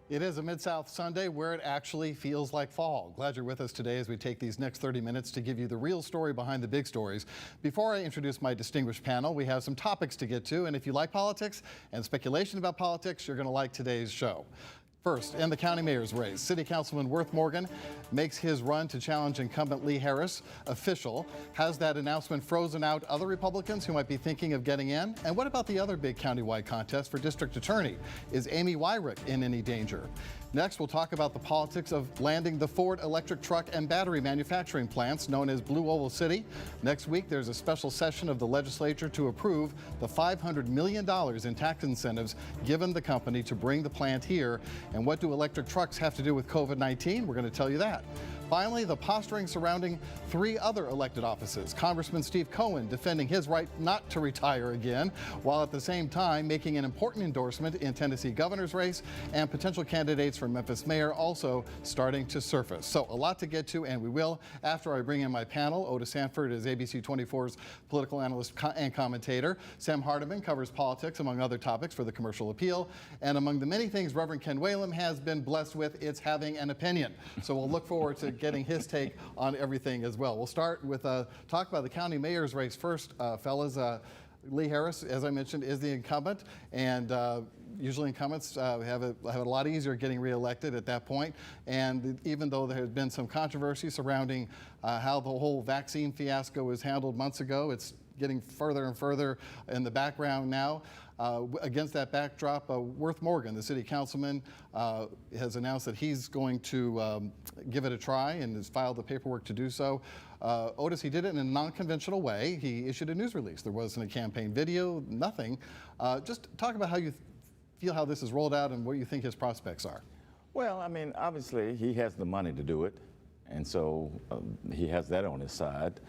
It is a Mid-South Sunday where it actually feels like fall. Glad you're with us today as we take these next 30 minutes to give you the real story behind the big stories. Before I introduce my distinguished panel, we have some topics to get to, and if you like politics and speculation about politics, you're going to like today's show. First, in the county mayor's race, City Councilman Worth Morgan makes his run to challenge incumbent Lee Harris official. Has that announcement frozen out other Republicans who might be thinking of getting in? And what about the other big countywide contest for district attorney? Is Amy Wyrick in any danger? Next, we'll talk about the politics of landing the Ford electric truck and battery manufacturing plants known as Blue Oval City. Next week, there's a special session of the legislature to approve the $500 million in tax incentives given the company to bring the plant here. And what do electric trucks have to do with COVID-19? We're going to tell you that. Finally, the posturing surrounding three other elected offices. Congressman Steve Cohen defending his right not to retire again, while at the same time making an important endorsement in Tennessee governor's race, and potential candidates for Memphis mayor also starting to surface. So a lot to get to, and we will after I bring in my panel. Otis Sanford is ABC24's political analyst and commentator. Sam Hardiman covers politics, among other topics, for the Commercial Appeal. And among the many things Reverend Ken Whalum has been blessed with, it's having an opinion. So we'll look forward to getting his take on everything as well. We'll start with talk about the county mayor's race first, fellas. Lee Harris, as I mentioned, is the incumbent, and usually incumbents have a lot easier getting reelected at that point. And even though there has been some controversy surrounding how the whole vaccine fiasco was handled months ago, it's getting further and further in the background now. Against that backdrop, Worth Morgan, the city councilman, has announced that he's going to give it a try and has filed the paperwork to do so. Otis, he did it in a non-conventional way. He issued a news release. There wasn't a campaign video, nothing. Just talk about how you feel how this is rolled out and what you think his prospects are. Well, I mean, obviously he has the money to do it, and so he has that on his side.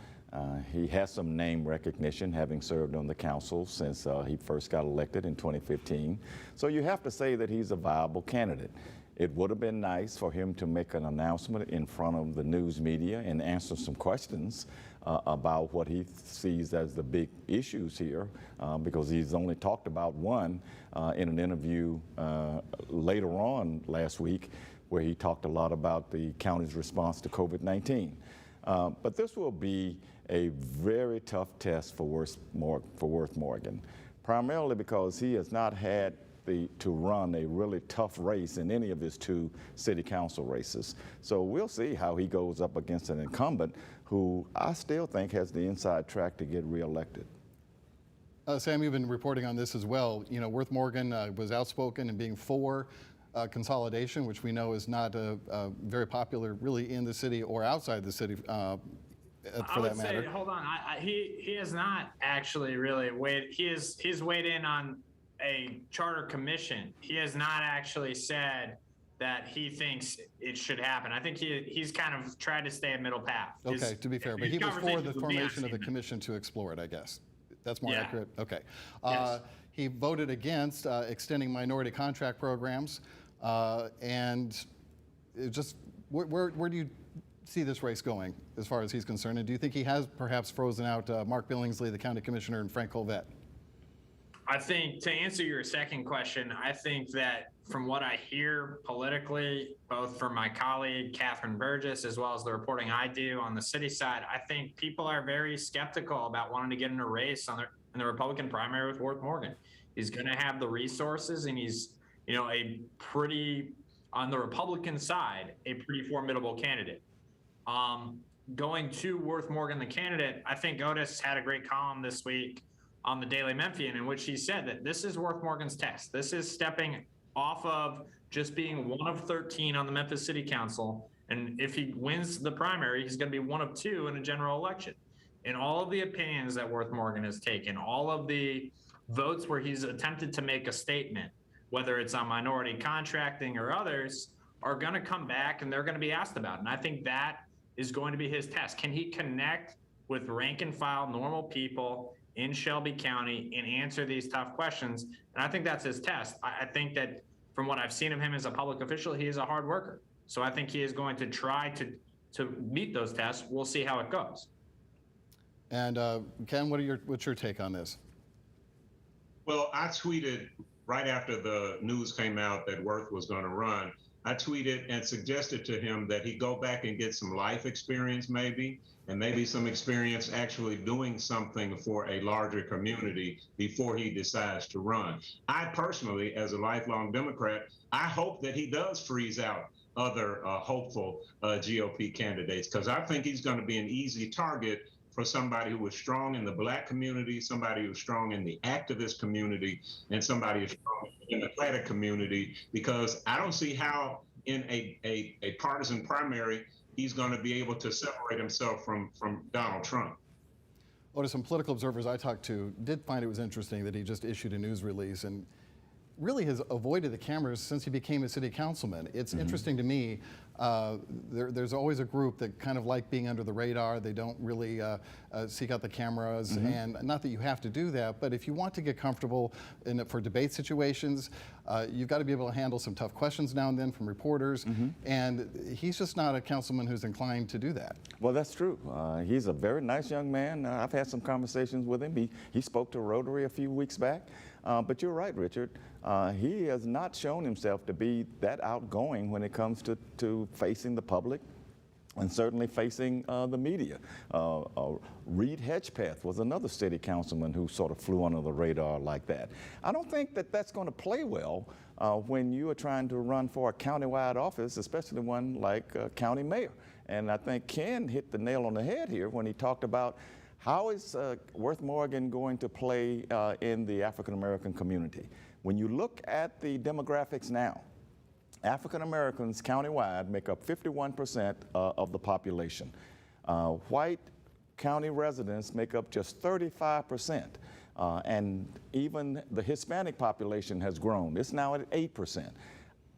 He has some name recognition, having served on the council since he first got elected in 2015. So you have to say that he's a viable candidate. It would have been nice for him to make an announcement in front of the news media and answer some questions about what he sees as the big issues here, because he's only talked about one in an interview later on last week, where he talked a lot about the county's response to COVID-19. But this will be a very tough test for Worth Morgan, primarily because he has not had to run a really tough race in any of his two city council races. So we'll see how he goes up against an incumbent who I still think has the inside track to get reelected. Sam, you've been reporting on this as well. You know, Worth Morgan was outspoken in being for consolidation, which we know is not very popular really in the city or outside the city for that matter. Hold on, he has not actually really he's weighed in on a charter commission. He has not actually said that he thinks it should happen. I think he's kind of tried to stay a middle path. Okay, to be fair, but he was for the formation of the commission to explore it, I guess. That's more accurate? Okay. Yes. He voted against extending minority contract programs, and it just where do you see this race going as far as he's concerned? And do you think he has perhaps frozen out Mark Billingsley, the county commissioner, and Frank Colvett? I think, to answer your second question, I think that from what I hear politically, both from my colleague Catherine Burgess as well as the reporting I do on the city side, I think people are very skeptical about wanting to get in a race in the Republican primary with Worth Morgan. He's going to have the resources, and he's, you know, on the Republican side, a pretty formidable candidate. Going to Worth Morgan, the candidate, I think Otis had a great column this week on the Daily Memphian in which he said that this is Worth Morgan's test. This is stepping off of just being one of 13 on the Memphis City Council. And if he wins the primary, he's going to be one of 2 in a general election. In all of the opinions that Worth Morgan has taken, all of the votes where he's attempted to make a statement, whether it's on minority contracting or others, are going to come back and they're going to be asked about. And I think that is going to be his test. Can he connect with rank and file normal people in Shelby County and answer these tough questions? And I think that's his test. I think that from what I've seen of him as a public official, he is a hard worker. So I think he is going to try to meet those tests. We'll see how it goes. And Ken, what's your take on this? Well, I tweeted right after the news came out that Worth was going to run, I tweeted and suggested to him that he go back and get some life experience maybe, and maybe some experience actually doing something for a larger community before he decides to run. I personally, as a lifelong Democrat, I hope that he does freeze out other hopeful GOP candidates, because I think he's going to be an easy target for somebody who is strong in the Black community, somebody who's strong in the activist community, and somebody who's strong in the Democratic community, because I don't see how in a partisan primary he's going to be able to separate himself from Donald Trump. Otis, some political observers I talked to did find it was interesting that he just issued a news release and really has avoided the cameras since he became a city councilman. It's interesting to me. There's always a group that kind of like being under the radar. They don't really seek out the cameras, and not that you have to do that, but if you want to get comfortable for debate situations, you've got to be able to handle some tough questions now and then from reporters, and he's just not a councilman who's inclined to do that. Well, that's true. He's a very nice young man. I've had some conversations with him. He spoke to Rotary a few weeks back. But you're right, Richard. He has not shown himself to be that outgoing when it comes to facing the public and certainly facing the media. Reed Hedgepeth was another city councilman who sort of flew under the radar like that. I don't think that that's going to play well when you are trying to run for a countywide office, especially one like county mayor. And I think Ken hit the nail on the head here when he talked about how is Worth Morgan going to play in the African American community? When you look at the demographics now, African Americans countywide make up 51% of the population. White county residents make up just 35%. And even the Hispanic population has grown. It's now at 8%.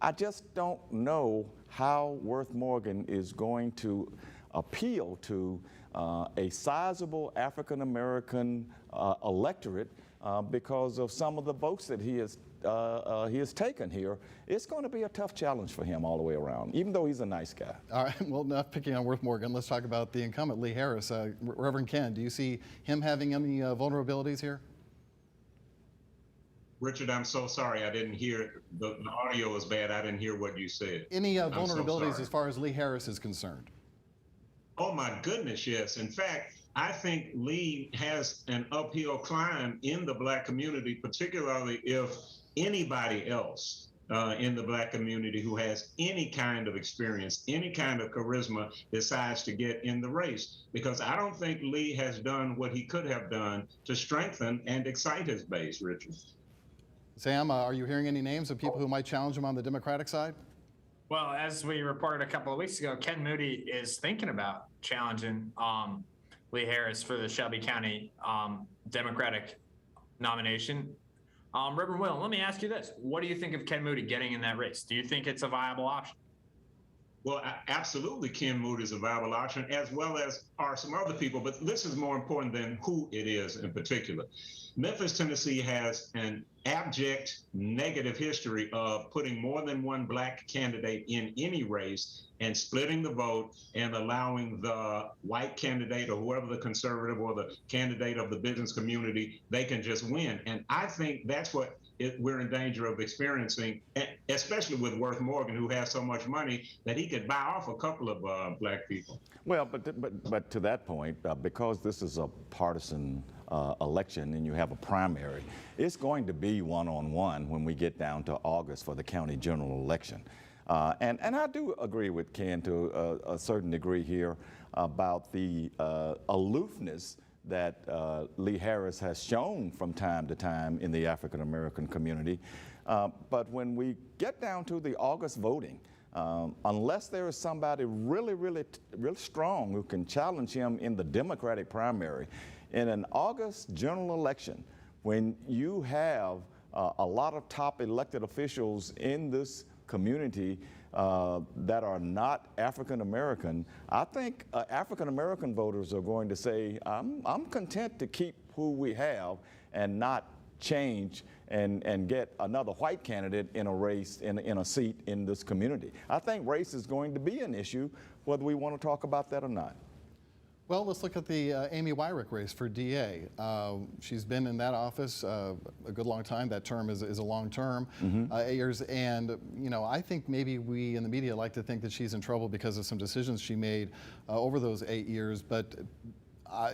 I just don't know how Worth Morgan is going to appeal to a sizable African American electorate because of some of the votes that he has taken here. It's going to be a tough challenge for him all the way around, even though he's a nice guy. All right, well, enough picking on Worth Morgan. Let's talk about the incumbent, Lee Harris. Reverend Ken, do you see him having any vulnerabilities here? Richard, I'm so sorry. I didn't hear. The audio was bad. I didn't hear what you said. Any vulnerabilities as far as Lee Harris is concerned? Oh my goodness, yes. In fact, I think Lee has an uphill climb in the Black community, particularly if anybody else in the Black community who has any kind of experience, any kind of charisma decides to get in the race. Because I don't think Lee has done what he could have done to strengthen and excite his base, Richard. Sam, are you hearing any names of people who might challenge him on the Democratic side? Well, as we reported a couple of weeks ago, Ken Moody is thinking about challenging Lee Harris for the Shelby County Democratic nomination. Reverend Whalum, let me ask you this. What do you think of Ken Moody getting in that race? Do you think it's a viable option? Well, absolutely, Ken Moody is a viable option, as well as are some other people. But this is more important than who it is in particular. Memphis, Tennessee has an abject negative history of putting more than one Black candidate in any race and splitting the vote and allowing the white candidate or whoever the conservative or the candidate of the business community, they can just win. And I think that's what we're in danger of experiencing, especially with Worth Morgan, who has so much money that he could buy off a couple of Black people. Well, but to that point, because this is a partisan election and you have a primary, it's going to be one-on-one when we get down to August for the county general election. And I do agree with Ken to a certain degree here about the aloofness that Lee Harris has shown from time to time in the African American community. But when we get down to the August voting, unless there is somebody really strong who can challenge him in the Democratic primary, in an August general election, when you have a lot of top elected officials in this community that are not African American, I think African American voters are going to say, I'm content to keep who we have and not change and get another white candidate in a race, in a seat in this community. I think race is going to be an issue, whether we want to talk about that or not. Well, let's look at the Amy Wyrick race for DA. She's been in that office a good long time. That term is a long term, 8 years. And, you know, I think maybe we in the media like to think that she's in trouble because of some decisions she made over those 8 years. But,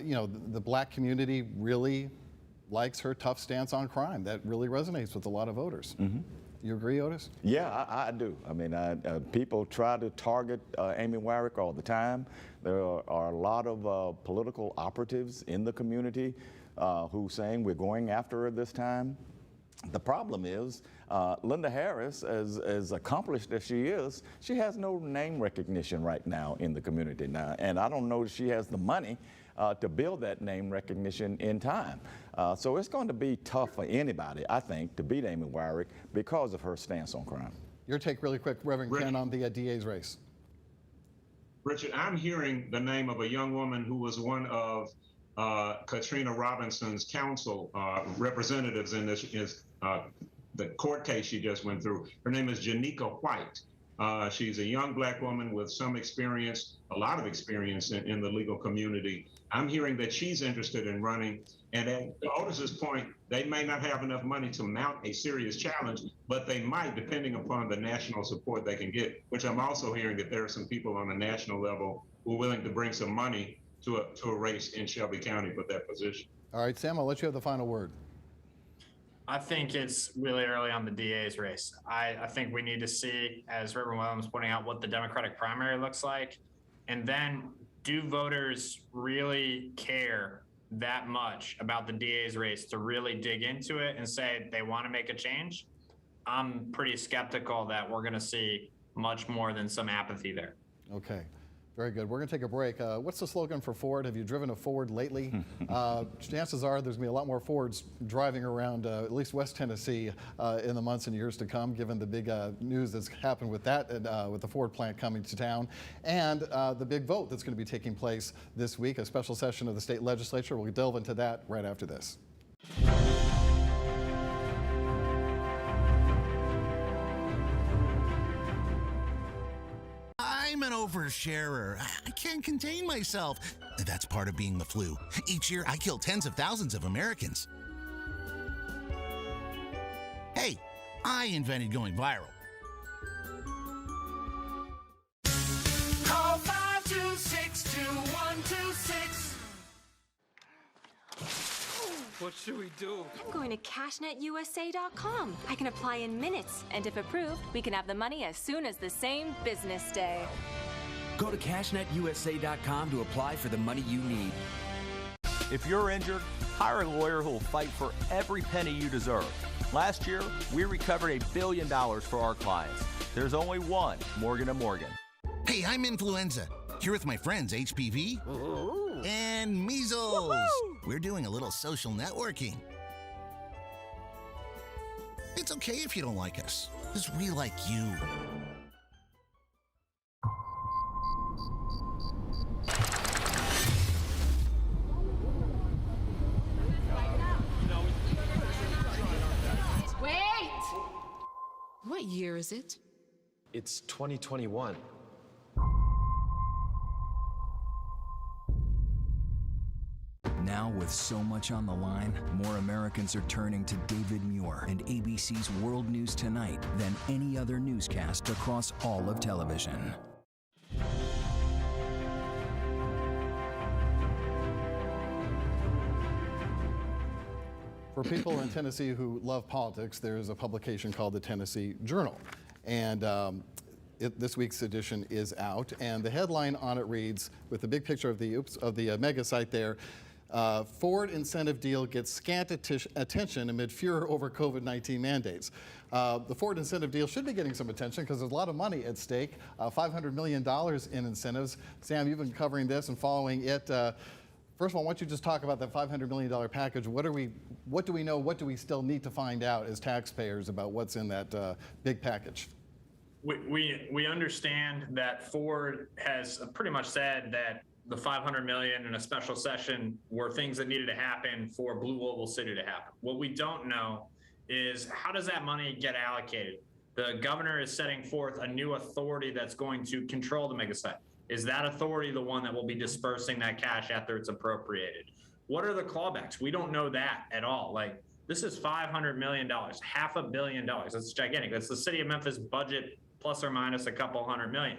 you know, the black community really likes her tough stance on crime. That really resonates with a lot of voters. You agree, Otis? Yeah, I do. I mean, people try to target Amy Wyrick all the time. There are a lot of political operatives in the community who saying we're going after her this time. The problem is, Linda Harris, as accomplished as she is, she has no name recognition right now in the community now, and I don't know if she has the money to build that name recognition in time. So it's going to be tough for anybody, I think, to beat Amy Wyrick because of her stance on crime. Your take really quick, Reverend Ken, on the DA's race. Richard, I'm hearing the name of a young woman who was one of Katrina Robinson's council representatives in this the court case she just went through. Her name is Janika White. She's a young black woman with some experience, a lot of experience in the legal community. I'm hearing that she's interested in running. And at Otis's point, they may not have enough money to mount a serious challenge, but they might, depending upon the national support they can get, which I'm also hearing that there are some people on the national level who are willing to bring some money to a race in Shelby County for that position. All right, Sam, I'll let you have the final word. I think it's really early on the DA's race. I think we need to see, as Reverend Whalum was pointing out, what the Democratic primary looks like. And then, do voters really care that much about the DA's race to really dig into it and say they want to make a change? I'm pretty skeptical that we're going to see much more than some apathy there. Okay. Very good. We're going to take a break. What's the slogan for Ford? Have you driven a Ford lately? Chances are there's going to be a lot more Fords driving around at least West Tennessee in the months and years to come, given the big news that's happened with that, with the Ford plant coming to town, and the big vote that's going to be taking place this week, a special session of the state legislature. We'll delve into that right after this. I'm an oversharer. I can't contain myself. That's part of being the flu. Each year, I kill tens of thousands of Americans. Hey, I invented going viral. Call 526-2126. What should we do? I'm going to cashnetusa.com. I can apply in minutes, and if approved, we can have the money as soon as the same business day. Go to cashnetusa.com to apply for the money you need. If you're injured, hire a lawyer who will fight for every penny you deserve. Last year, we recovered $1 billion for our clients. There's only one Morgan & Morgan. Hey, I'm Influenza. Here with my friends HPV and measles. We're doing a little social networking. It's okay if you don't like us, because we like you. Wait! What year is it? It's 2021. Now, with so much on the line, more Americans are turning to David Muir and ABC's World News Tonight than any other newscast across all of television. For people in Tennessee who love politics, there's a publication called the Tennessee Journal. And this week's edition is out, and the headline on it reads, with the big picture of the mega site there, Ford incentive deal gets scant attention amid furor over COVID-19 mandates. The Ford incentive deal should be getting some attention because there's a lot of money at stake, $500 million in incentives. Sam, you've been covering this and following it. First of all, why don't you just talk about that $500 million package? What do we know? What do we still need to find out as taxpayers about what's in that big package? We understand that Ford has pretty much said that the $500 million in a special session were things that needed to happen for Blue Oval City to happen. What we don't know is how does that money get allocated? The governor is setting forth a new authority that's going to control the mega site. Is that authority the one that will be dispersing that cash after it's appropriated? What are the clawbacks? We don't know that at all. Like, this is $500 million, $500 million. That's gigantic. That's the city of Memphis budget plus or minus a couple $100 million.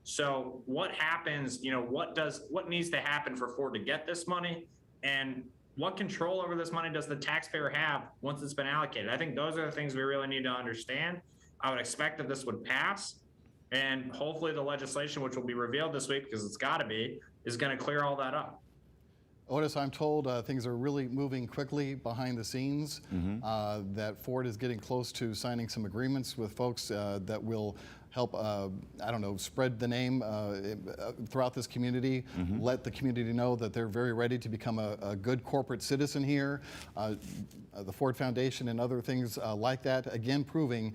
So what happens, what needs to happen for Ford to get this money? And what control over this money does the taxpayer have once it's been allocated? I think those are the things we really need to understand. I would expect that this would pass, and hopefully the legislation, which will be revealed this week because it's got to be, is going to clear all that up. Otis, I'm told things are really moving quickly behind the scenes, that Ford is getting close to signing some agreements with folks that will help, spread the name throughout this community, let the community know that they're very ready to become a good corporate citizen here. The Ford Foundation and other things like that, again, proving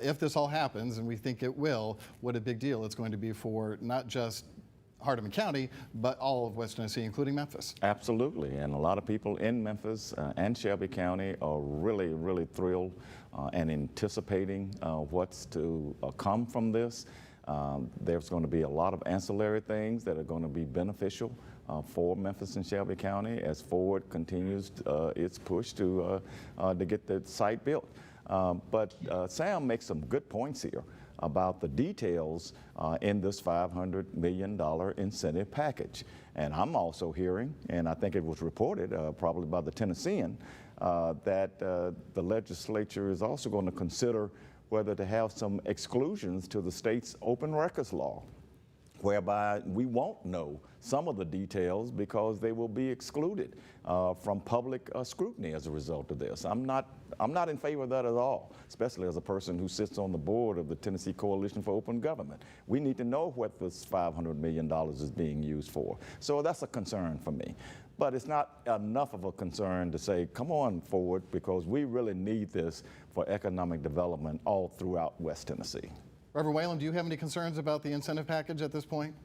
if this all happens, and we think it will, what a big deal it's going to be for not just Hardiman County, but all of West Tennessee, including Memphis. Absolutely, and a lot of people in Memphis and Shelby County are really, really thrilled and anticipating what's to come from this. There's going to be a lot of ancillary things that are going to be beneficial for Memphis and Shelby County as Ford continues its push to get the site built. But Sam makes some good points here about the details in this $500 million incentive package. And I'm also hearing, and I think it was reported probably by the Tennessean, that the legislature is also going to consider whether to have some exclusions to the state's open records law, whereby we won't know some of the details because they will be excluded from public scrutiny as a result of this. I'm not in favor of that at all, especially as a person who sits on the board of the Tennessee Coalition for Open Government. We need to know what this $500 million is being used for. So that's a concern for me. But it's not enough of a concern to say, come on forward, because we really need this for economic development all throughout West Tennessee. Reverend Whalum, do you have any concerns about the incentive package at this point?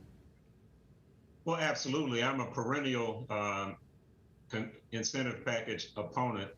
Well, absolutely. I'm a perennial incentive package opponent,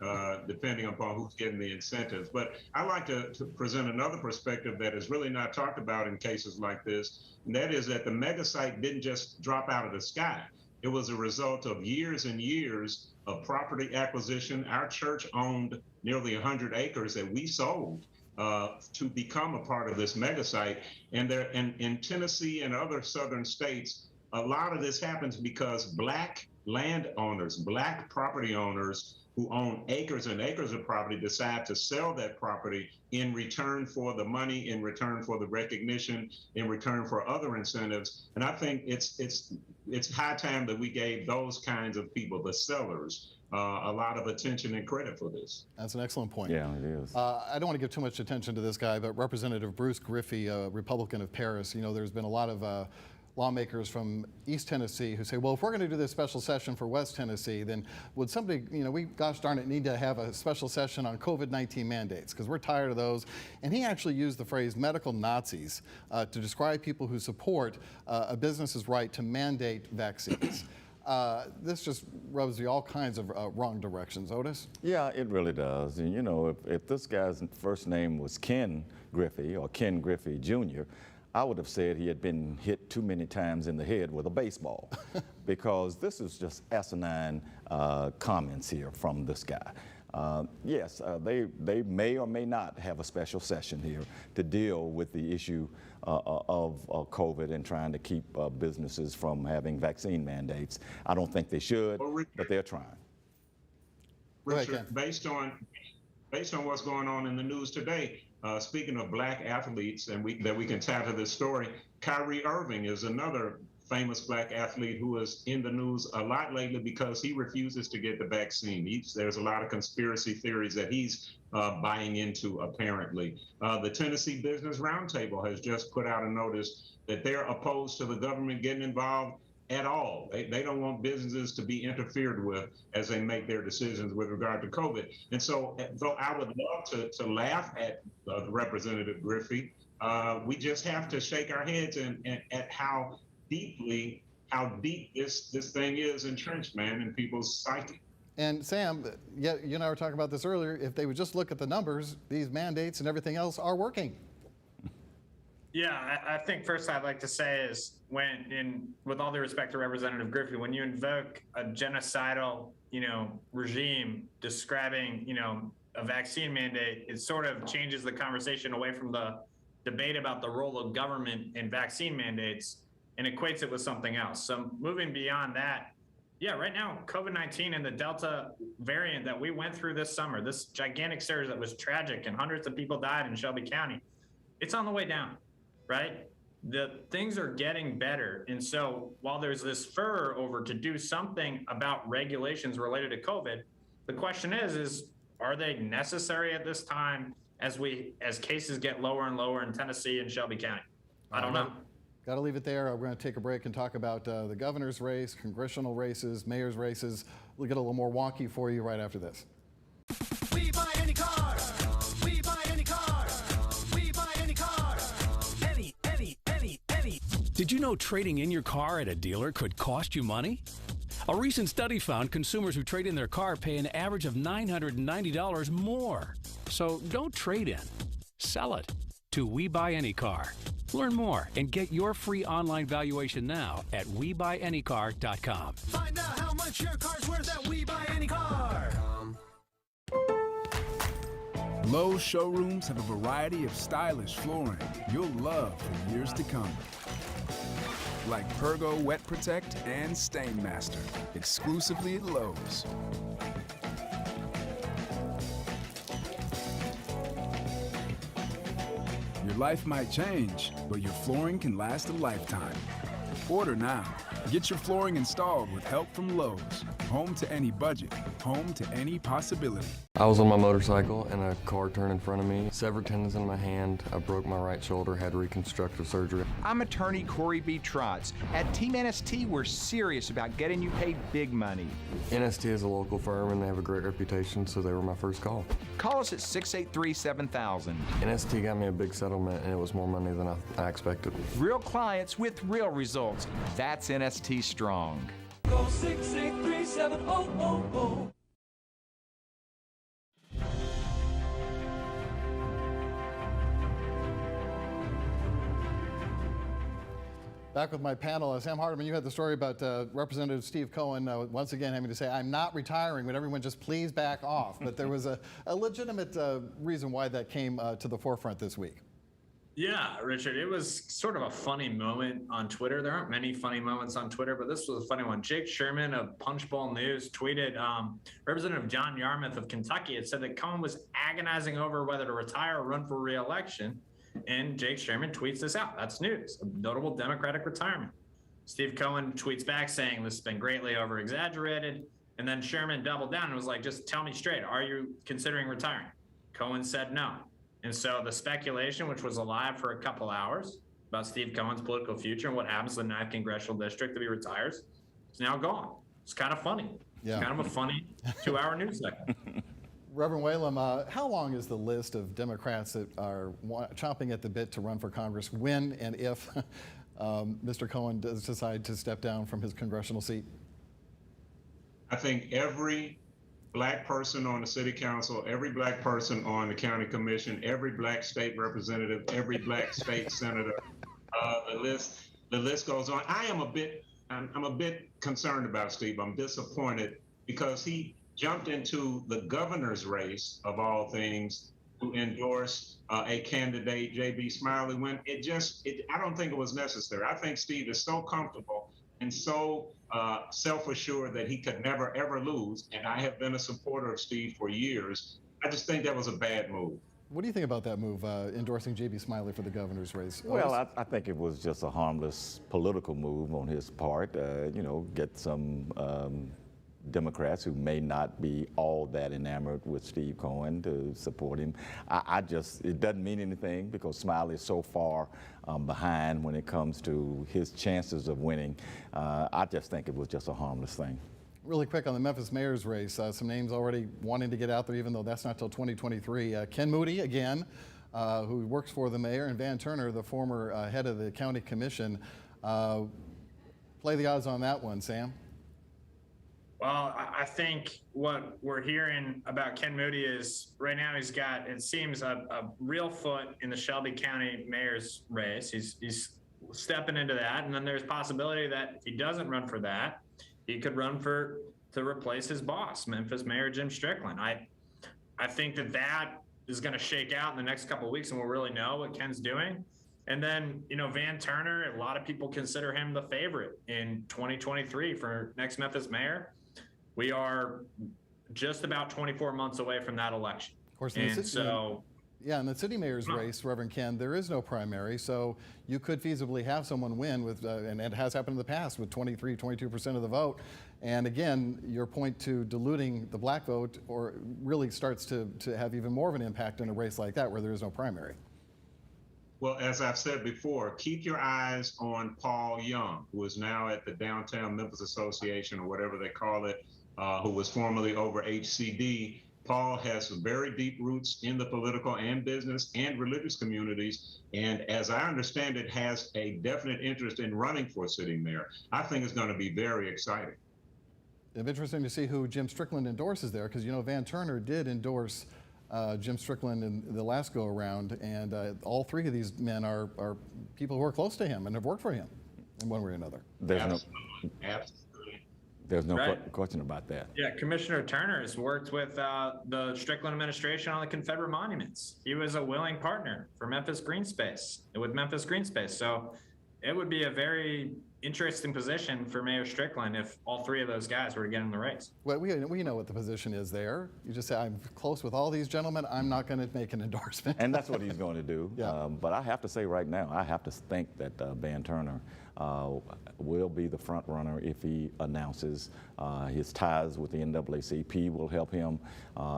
depending upon who's getting the incentives. But I like to present another perspective that is really not talked about in cases like this, and that is that the mega site didn't just drop out of the sky. It was a result of years and years of property acquisition. Our church owned nearly 100 acres that we sold to become a part of this mega site. And there, in Tennessee and other southern states, a lot of this happens because Black landowners, Black property owners who own acres and acres of property decide to sell that property in return for the money, in return for the recognition, in return for other incentives. And I think it's high time that we gave those kinds of people, the sellers, a lot of attention and credit for this. That's an excellent point. Yeah, it is. I don't want to give too much attention to this guy, but Representative Bruce Griffey, a Republican of Paris, there's been a lot of lawmakers from East Tennessee who say, well, if we're going to do this special session for West Tennessee, then would somebody, we, gosh darn it, need to have a special session on COVID-19 mandates, because we're tired of those. And he actually used the phrase medical Nazis to describe people who support a business's right to mandate vaccines. This just rubs you all kinds of wrong directions. Otis? Yeah, it really does. And if this guy's first name was Ken Griffey or Ken Griffey Jr., I would have said he had been hit too many times in the head with a baseball, because this is just asinine comments here from this guy. Yes, they may or may not have a special session here to deal with the issue of COVID and trying to keep businesses from having vaccine mandates. I don't think they should, but they're trying. Richard, based on what's going on in the news today, speaking of Black athletes, and that we can tie to this story, Kyrie Irving is another famous Black athlete who is in the news a lot lately because he refuses to get the vaccine. There's a lot of conspiracy theories that he's buying into, apparently. The Tennessee Business Roundtable has just put out a notice that they're opposed to the government getting involved at all. They don't want businesses to be interfered with as they make their decisions with regard to COVID. And so, though I would love to laugh at Representative Griffey, we just have to shake our heads at how deep this thing is entrenched, man, in people's psyche. And Sam, you and I were talking about this earlier, if they would just look at the numbers, these mandates and everything else are working. Yeah, I think first I'd like to say is with all due respect to Representative Griffey, when you invoke a genocidal, regime describing, a vaccine mandate, it sort of changes the conversation away from the debate about the role of government in vaccine mandates and equates it with something else. So moving beyond that, yeah, right now, COVID-19 and the Delta variant that we went through this summer, this gigantic surge that was tragic and hundreds of people died in Shelby County, it's on the way down. Right? The things are getting better. And so while there's this furor over to do something about regulations related to COVID, the question is are they necessary at this time as cases get lower and lower in Tennessee and Shelby County? I don't know. Got to leave it there. We're going to take a break and talk about the governor's race, congressional races, mayor's races. We'll get a little more wonky for you right after this. We buy any car. We buy any car. We buy any car. Did you know trading in your car at a dealer could cost you money? A recent study found consumers who trade in their car pay an average of $990 more. So don't trade in. Sell it to We Buy Any Car. Learn more and get your free online valuation now at WeBuyAnyCar.com. Find out how much your car's worth at We Buy Any Car. Lowe's showrooms have a variety of stylish flooring you'll love for years to come. Like Pergo Wet Protect and Stainmaster, exclusively at Lowe's. Your life might change, but your flooring can last a lifetime. Order now. Get your flooring installed with help from Lowe's. Home to any budget, home to any possibility. I was on my motorcycle and a car turned in front of me. Severed tendons in my hand. I broke my right shoulder, had reconstructive surgery. I'm attorney Corey B. Trotz. At Team NST, we're serious about getting you paid big money. NST is a local firm and they have a great reputation, so they were my first call. Call us at 683-7000. NST got me a big settlement and it was more money than I expected. Real clients with real results. That's NST strong. Go 683-7000. Back with my panel. Sam Hardiman, you had the story about Representative Steve Cohen once again having to say, I'm not retiring, but everyone just please back off. But there was a legitimate reason why that came to the forefront this week. Yeah, Richard, it was sort of a funny moment on Twitter. There aren't many funny moments on Twitter, but this was a funny one. Jake Sherman of Punchbowl News tweeted, Representative John Yarmouth of Kentucky had said that Cohen was agonizing over whether to retire or run for re-election. And Jake Sherman tweets this out. That's news, a notable Democratic retirement. Steve Cohen tweets back saying this has been greatly over-exaggerated. And then Sherman doubled down and was like, just tell me straight, are you considering retiring? Cohen said no. And so the speculation, which was alive for a couple hours about Steve Cohen's political future and what happens to the 9th Congressional District if he retires, is now gone. It's kind of funny. Yeah. It's kind of a funny 2-hour news segment. Reverend Whalum, how long is the list of Democrats that are chomping at the bit to run for Congress when and if Mr. Cohen does decide to step down from his congressional seat? I think every Black person on the city council, every Black person on the county commission, every Black state representative, every Black state senator, the list goes on. I'm a bit concerned about Steve. I'm disappointed because he jumped into the governor's race of all things to endorse a candidate, J.B. Smiley, when I don't think it was necessary. I think Steve is so comfortable and so self-assured that he could never, ever lose. And I have been a supporter of Steve for years. I just think that was a bad move. What do you think about that move, endorsing J.B. Smiley for the governor's race? Well, I think it was just a harmless political move on his part, get some Democrats who may not be all that enamored with Steve Cohen to support him. It doesn't mean anything because Smiley is so far behind when it comes to his chances of winning. I just think it was just a harmless thing. Really quick on the Memphis mayor's race, some names already wanting to get out there, even though that's not till 2023. Ken Moody, again, who works for the mayor, and Van Turner, the former head of the county commission. Play the odds on that one, Sam. Well, I think what we're hearing about Ken Moody is right now he's got, it seems, a real foot in the Shelby County Mayor's race. He's stepping into that. And then there's possibility that if he doesn't run for that, he could run to replace his boss, Memphis Mayor Jim Strickland. I think that is going to shake out in the next couple of weeks, and we'll really know what Ken's doing. And then, Van Turner, a lot of people consider him the favorite in 2023 for next Memphis mayor. We are just about 24 months away from that election. Of course, in the city mayor's race, Reverend Ken, there is no primary, so you could feasibly have someone win with, and it has happened in the past with 22% of the vote. And again, your point to diluting the black vote really starts to have even more of an impact in a race like that where there is no primary. Well, as I've said before, keep your eyes on Paul Young, who is now at the Downtown Memphis Association, or whatever they call it, who was formerly over HCD. Paul has some very deep roots in the political and business and religious communities, and as I understand it, has a definite interest in running for city mayor. I think it's going to be very exciting. It's interesting to see who Jim Strickland endorses there, because Van Turner did endorse Jim Strickland in the last go-around, and all three of these men are people who are close to him and have worked for him in one way or another. There's no question about that. Yeah, Commissioner Turner has worked with the Strickland administration on the Confederate monuments. He was a willing partner for Memphis Green Space, with Memphis Green Space. So it would be a very interesting position for Mayor Strickland if all three of those guys were to get in the race. Well, we know what the position is there. You just say, I'm close with all these gentlemen, I'm not going to make an endorsement. And that's what he's going to do. Yeah. But I have to say right now, I have to think that Van Turner will be the front runner if he announces his ties with the NAACP will help him,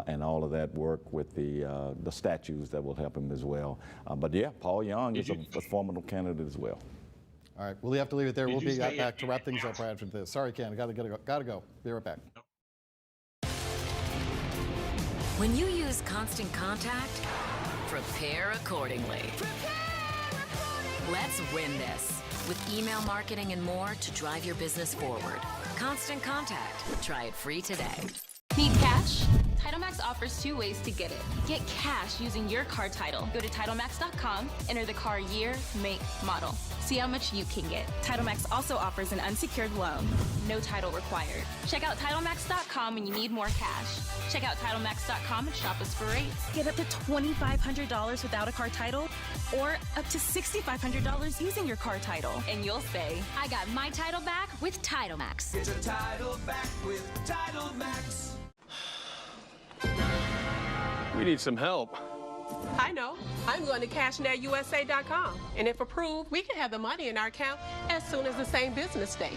and all of that work with the statues that will help him as well. But yeah, Paul Young is a formidable candidate as well. All right, we'll have to leave it there. We'll be back to wrap things up right after this. Sorry, Ken, gotta go. Be right back. When you use Constant Contact, prepare accordingly. Let's win this with email marketing and more to drive your business forward. Constant Contact. Try it free today. Need cash? TitleMax offers 2 ways to get it. Get cash using your car title. Go to TitleMax.com, enter the car year, make, model. See how much you can get. TitleMax also offers an unsecured loan. No title required. Check out TitleMax.com when you need more cash. Check out TitleMax.com and shop us for rates. Get up to $2,500 without a car title, or up to $6,500 using your car title. And you'll say, I got my title back with TitleMax. Get your title back with TitleMax. We need some help. I know. I'm going to CashNetUSA.com, and if approved, we can have the money in our account as soon as the same business day.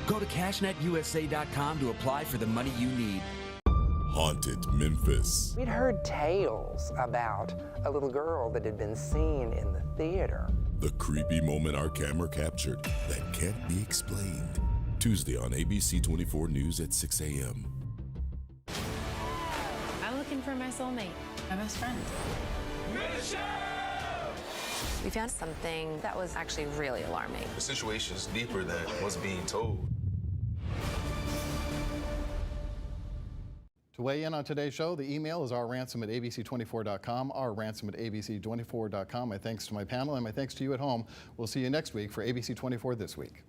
Go to CashNetUSA.com to apply for the money you need. Haunted Memphis. We'd heard tales about a little girl that had been seen in the theater. The creepy moment our camera captured that can't be explained. Tuesday on ABC24 News at 6 a.m. I'm looking for my soulmate, my best friend. We found something that was actually really alarming. The situation is deeper than what's being told. To weigh in on today's show, the email is rransom@abc24.com, rransom@abc24.com. My thanks to my panel and my thanks to you at home. We'll see you next week for ABC24 This Week.